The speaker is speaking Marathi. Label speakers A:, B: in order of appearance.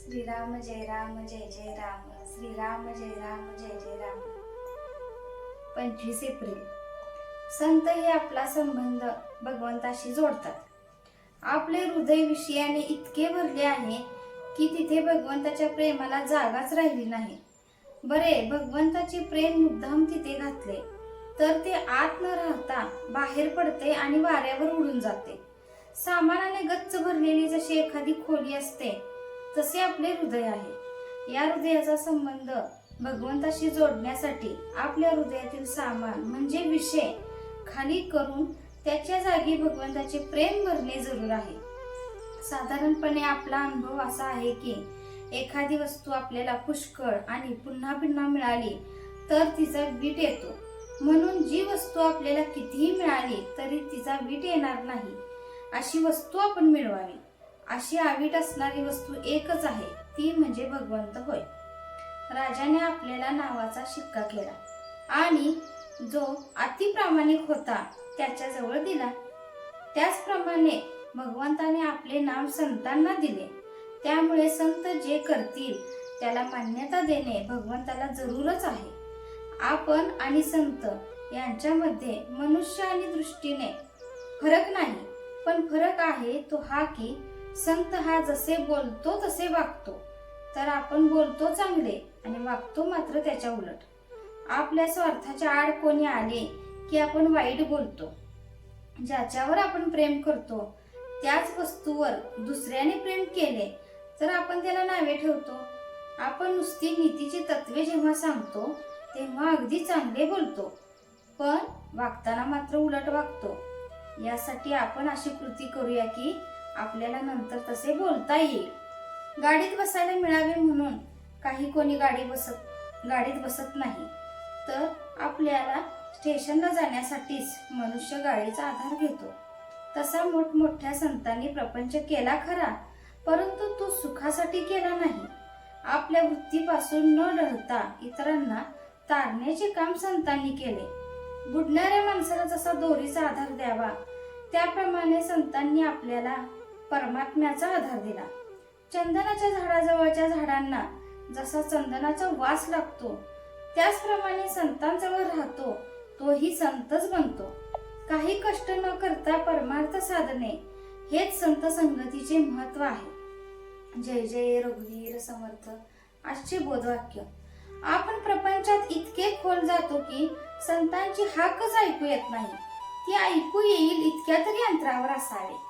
A: श्रीराम जय राम जय जय राम, श्रीराम जय राम जय जय राम। 25 एप्रिल संत हे आपला संबंध भगवंताशी जोडतात. आपले हृदय विषयाने इतके भरले आहे की तिथे भगवंताच्या प्रेमाला जागाच राहिली नाही. बरे, भगवंताचे प्रेम मुद्दाम तिथे घातले तर ते आत न राहता बाहेर पडते आणि वाऱ्यावर उडून जाते. सामानाने गच्च भरलेली जशी एखादी खोली असते तसे आपले हृदय आहे. या हृदयाचा संबंध भगवंताशी जोडण्यासाठी आपल्या हृदयातील सामान म्हणजे विषय खाली करून त्याच्या जागी भगवंताचे प्रेम भरणे जरूर आहे. साधारणपणे आपला अनुभव असा आहे की एखादी वस्तू आपल्याला पुष्कळ आणि पुन्हा पुन्हा मिळाली तर तिचा वीट येतो. म्हणून जी वस्तू आपल्याला कितीही मिळाली तरी तिचा वीट येणार नाही अशी वस्तू आपण मिळवावी. अशी अवीट असणारी वस्तू एकच आहे, ती म्हणजे भगवंत होय. राजाने आपल्याला नावाचा शिक्का केला आणि जो अतिप्रामाणिक होता त्याच्या जवळ दिला. त्याचप्रमाणे भगवंताने आपले नाव संतांना दिले. त्यामुळे संत जे करतील त्याला मान्यता देणे भगवंताला जरूरच आहे. आपण आणि संत यांच्यामध्ये मनुष्य आणि दृष्टीने फरक नाही, पण फरक आहे तो हा की संत हा जसे बोलतो तसे वागतो, तर आपण बोलतो चांगले आणि वागतो मात्र त्याच्या उलट. आपल्या स्वार्थाच्या आड कोणी आले की आपण वाईट बोलतो. ज्याच्यावर आपण प्रेम करतो त्याच वस्तूवर दुसऱ्याने प्रेम केले तर आपण त्याला नावे ठेवतो. आपण नुसती नीतीची तत्वे जेव्हा सांगतो तेव्हा अगदी चांगले बोलतो, पण वागताना मात्र उलट वागतो. यासाठी आपण अशी कृती करूया की आपल्याला नंतर तसे बोलता येईल. गाडीत बसायला मिळावे म्हणून काही कोणी गाडीत बसत नाही, तर आपल्याला स्टेशनला जाण्यासाठीच मनुष्य गाडीचा आधार घेतो. तसा मोठमोठ्या संतांनी प्रपंच केला खरा, परंतु तो सुखासाठी केला नाही. आपल्या वृत्तीपासून न डळता इतरांना तारण्याचे काम संतांनी केले. बुडणाऱ्या माणसाला जसा दोरीचा आधार द्यावा त्याप्रमाणे संतांनी आपल्याला परमात्म्याचा आधार दिला. चंदनाच्या झाडाजवळच्या झाडांना जसा चंदनाचा वास लागतो त्याचप्रमाणे संतांजवळ राहतो तोही संतच बनतो. काही कष्ट न करता परमार्थ साधने हेच संत संगतीचे महत्व आहे. जय जय रघुवीर समर्थ. आजचे बोधवाक्य. आपण प्रपंचात इतके खोल जातो की संतांची हाकच ऐकू येत नाही. ती ऐकू येईल इतक्या तरी अंतरावर असावे.